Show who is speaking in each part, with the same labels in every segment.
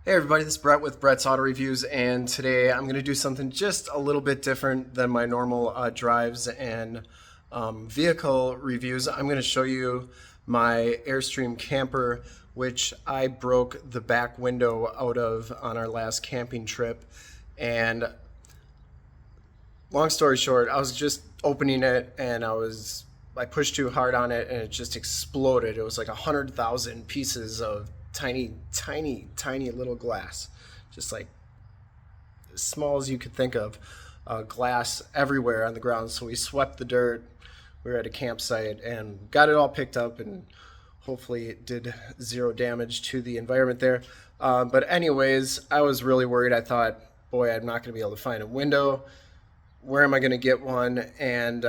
Speaker 1: Hey everybody, this is Brett with Brett's Auto Reviews, and today I'm going to do something just a little bit different than my normal drives and vehicle reviews. I'm going to show you my Airstream camper, which I broke the back window out of on our last camping trip. And long story short, I was just opening it and I pushed too hard on it and it just exploded. It was like 100,000 pieces of tiny, tiny, tiny little glass, just like as small as you could think of, glass everywhere on the ground. So we swept the dirt. We were at a campsite and got it all picked up, and hopefully it did zero damage to the environment there. But anyways, I was really worried. I thought, boy, I'm not going to be able to find a window. Where am I going to get one? And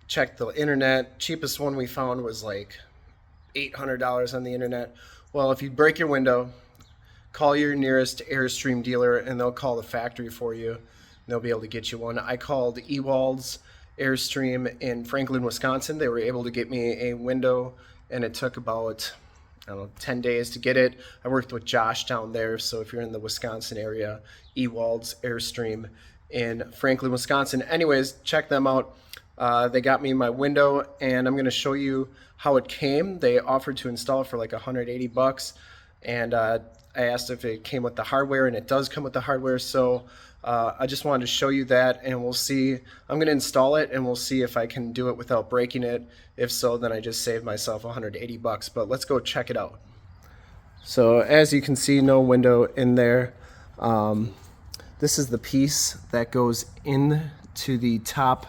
Speaker 1: checked the internet. Cheapest one we found was like $800 on the internet. Well, if you break your window, call your nearest Airstream dealer and they'll call the factory for you. They'll be able to get you one. I called Ewald's Airstream in Franklin, Wisconsin. They were able to get me a window, and it took about, I don't know, 10 days to get it. I worked with Josh down there, so if you're in the Wisconsin area, Ewald's Airstream in Franklin, Wisconsin. Anyways, check them out. They got me my window, and I'm going to show you how it came. They offered to install it for like $180, and I asked if it came with the hardware, and it does come with the hardware. So I just wanted to show you that, and we'll see. I'm going to install it, and we'll see if I can do it without breaking it. If so, then I just saved myself $180. But let's go check it out. So as you can see, no window in there. This is the piece that goes into the top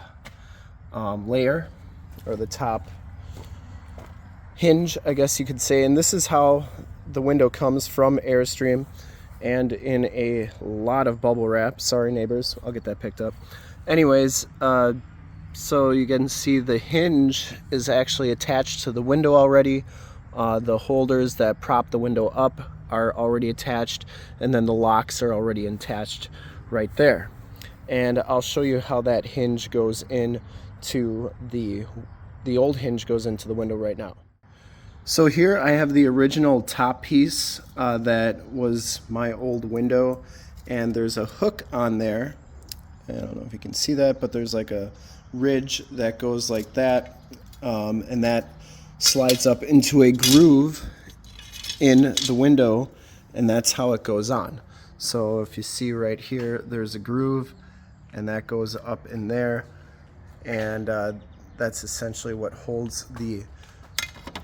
Speaker 1: layer, or the top hinge, I guess you could say. And this is how the window comes from Airstream, and in a lot of bubble wrap. Sorry neighbors, I'll get that picked up. Anyways, so you can see the hinge is actually attached to the window already. The holders that prop the window up are already attached, and then the locks are already attached right there. And I'll show you how that hinge goes in to the old hinge goes into the window right now. So here I have the original top piece that was my old window, and there's a hook on there. I don't know if you can see that, but there's like a ridge that goes like that, and that slides up into a groove in the window, and that's how it goes on. So if you see right here, there's a groove, and that goes up in there, and that's essentially what holds the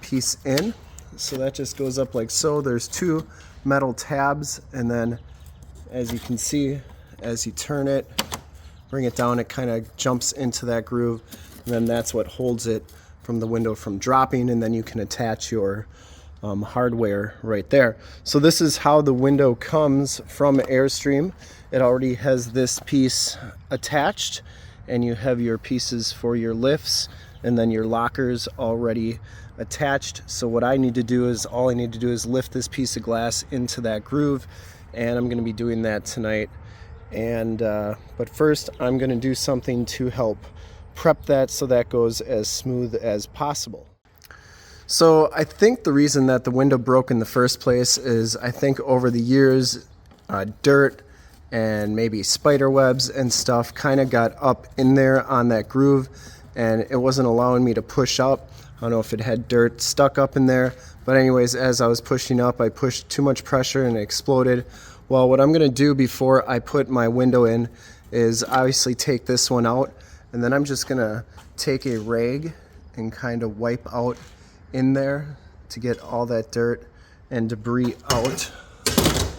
Speaker 1: piece in. So that just goes up like so. There's two metal tabs, and then as you can see, as you turn it, bring it down, it kind of jumps into that groove, and then that's what holds it from the window from dropping, and then you can attach your hardware right there. So this is how the window comes from Airstream. It already has this piece attached, and you have your pieces for your lifts, and then your lockers already attached. So what I need to do is, all I need to do is lift this piece of glass into that groove, and I'm going to be doing that tonight. And but first I'm going to do something to help prep that so that goes as smooth as possible. So I think the reason that the window broke in the first place is, I think over the years, dirt and maybe spider webs and stuff kind of got up in there on that groove, and it wasn't allowing me to push up. I don't know if it had dirt stuck up in there, but anyways, as I was pushing up, I pushed too much pressure and it exploded. Well, what I'm going to do before I put my window in is obviously take this one out, and then I'm just going to take a rag and kind of wipe out in there to get all that dirt and debris out. Let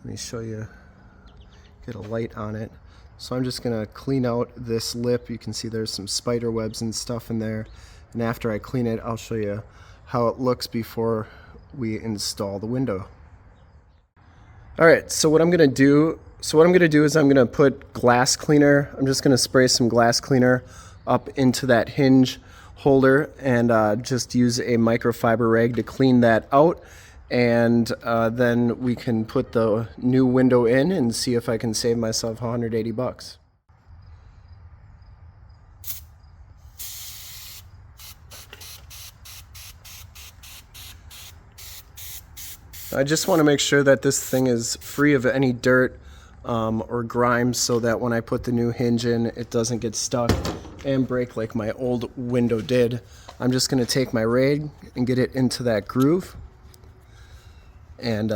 Speaker 1: me show you, get a light on it. So I'm just going to clean out this lip. You can see there's some spider webs and stuff in there. And after I clean it, I'll show you how it looks before we install the window. All right, so what I'm going to do is I'm going to put glass cleaner. I'm just going to spray some glass cleaner up into that hinge holder, and just use a microfiber rag to clean that out. And then we can put the new window in and see if I can save myself $180. I just want to make sure that this thing is free of any dirt or grime, so that when I put the new hinge in, it doesn't get stuck and break like my old window did. I'm just going to take my rag and get it into that groove. And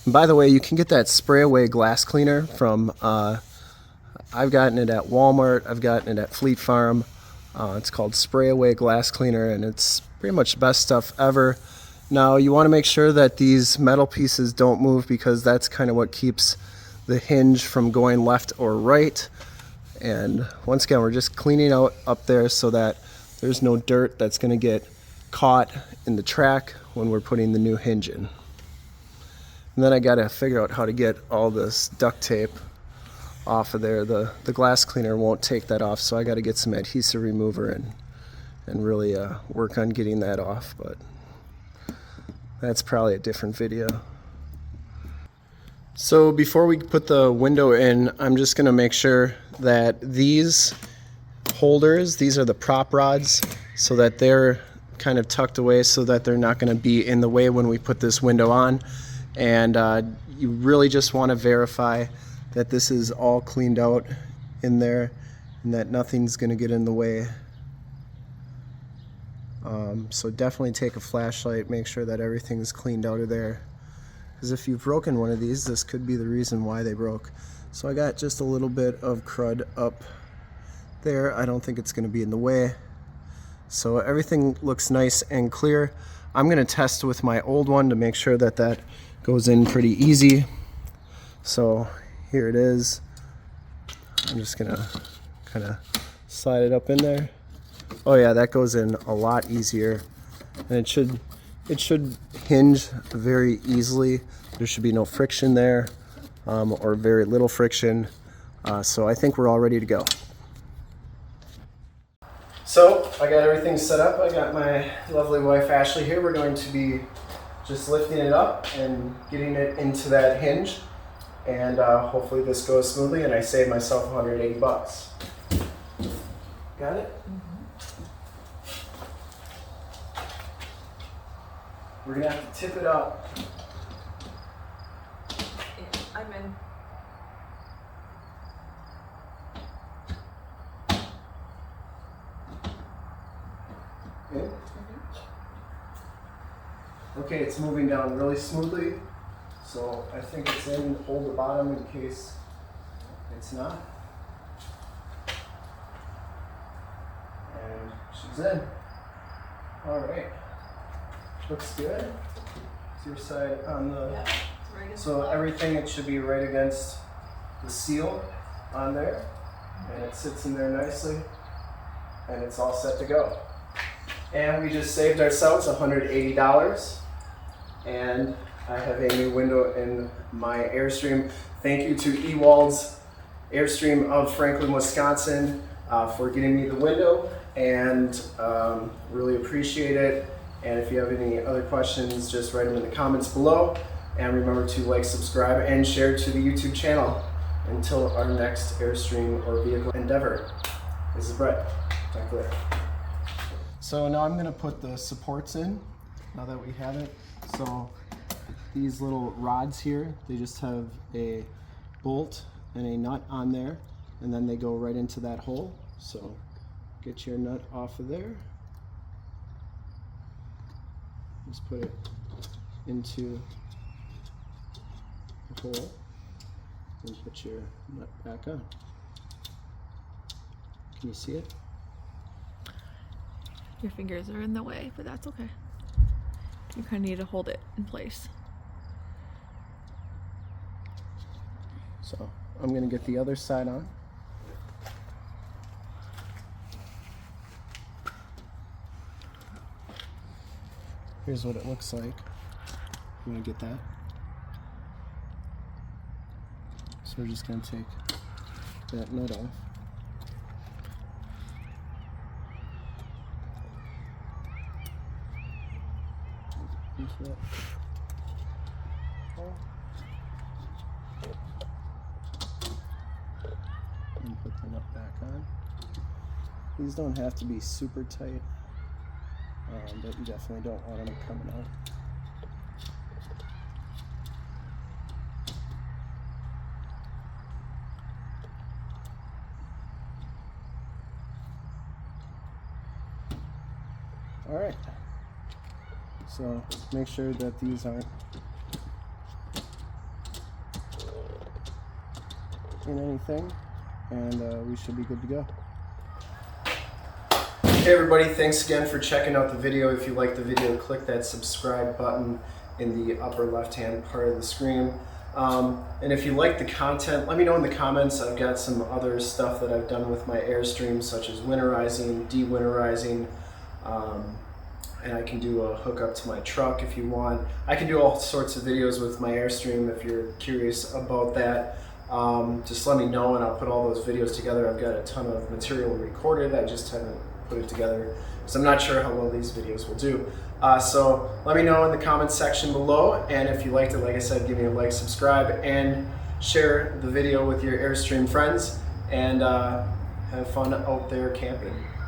Speaker 1: by the way, you can get that spray away glass cleaner from, I've gotten it at Walmart, I've gotten it at Fleet Farm. It's called Spray Away Glass Cleaner, and it's pretty much the best stuff ever. Now, you want to make sure that these metal pieces don't move, because that's kind of what keeps the hinge from going left or right. And once again, we're just cleaning out up there so that there's no dirt that's going to get caught in the track when we're putting the new hinge in. And then I got to figure out how to get all this duct tape off of there. The glass cleaner won't take that off, so I got to get some adhesive remover and really work on getting that off, but that's probably a different video. So before we put the window in, I'm just going to make sure that these holders, these are the prop rods, so that they're kind of tucked away so that they're not going to be in the way when we put this window on. And you really just want to verify that this is all cleaned out in there and that nothing's going to get in the way. So definitely take a flashlight, make sure that everything's cleaned out of there, because if you've broken one of these, this could be the reason why they broke. So I got just a little bit of crud up there. I don't think it's going to be in the way. So everything looks nice and clear. I'm going to test with my old one to make sure that that goes in pretty easy. So here it is. I'm just going to kind of slide it up in there. Oh yeah, that goes in a lot easier, and it should hinge very easily. There should be no friction there, or very little friction. So I think we're all ready to go. So I got everything set up. I got my lovely wife Ashley here. We're going to be just lifting it up and getting it into that hinge, and hopefully this goes smoothly and I save myself 180 bucks. Got it? We're gonna have to tip it up.
Speaker 2: Yeah, I'm in.
Speaker 1: Okay. Okay, it's moving down really smoothly, so I think it's in. Hold the bottom in case it's not. And she's in. All right. Looks good. It's your side on the.
Speaker 2: Yeah, it's right against
Speaker 1: so
Speaker 2: the wall.
Speaker 1: everything, it should be right against the seal on there, and it sits in there nicely, and it's all set to go. And we just saved ourselves $180, and I have a new window in my Airstream. Thank you to Ewald's Airstream of Franklin, Wisconsin, for getting me the window, and really appreciate it. And if you have any other questions, just write them in the comments below. And remember to like, subscribe, and share to the YouTube channel. Until our next Airstream or vehicle endeavor. This is Brett. Talk later. So now I'm going to put the supports in, now that we have it. So these little rods here, they just have a bolt and a nut on there, and then they go right into that hole. So get your nut off of there. Just put it into the hole and put your nut back on. Can you see it?
Speaker 2: Your fingers are in the way, but that's okay. You kind of need to hold it in place.
Speaker 1: So I'm going to get the other side on. Here's what it looks like. You want to get that? So we're just going to take that nut off. Into that hole. And put the nut back on. These don't have to be super tight, but you definitely don't want them coming out. All right. So make sure that these aren't in anything, and we should be good to go. Hey everybody, thanks again for checking out the video. If you like the video, click that subscribe button in the upper left hand part of the screen. And if you like the content, let me know in the comments. I've got some other stuff that I've done with my Airstream, such as winterizing, de-winterizing, and I can do a hookup to my truck if you want. I can do all sorts of videos with my Airstream if you're curious about that. Just let me know and I'll put all those videos together. I've got a ton of material recorded, I just haven't put it together, so I'm not sure how well these videos will do. So let me know in the comments section below, and if you liked it, like I said, give me a like, subscribe, and share the video with your Airstream friends, and have fun out there camping.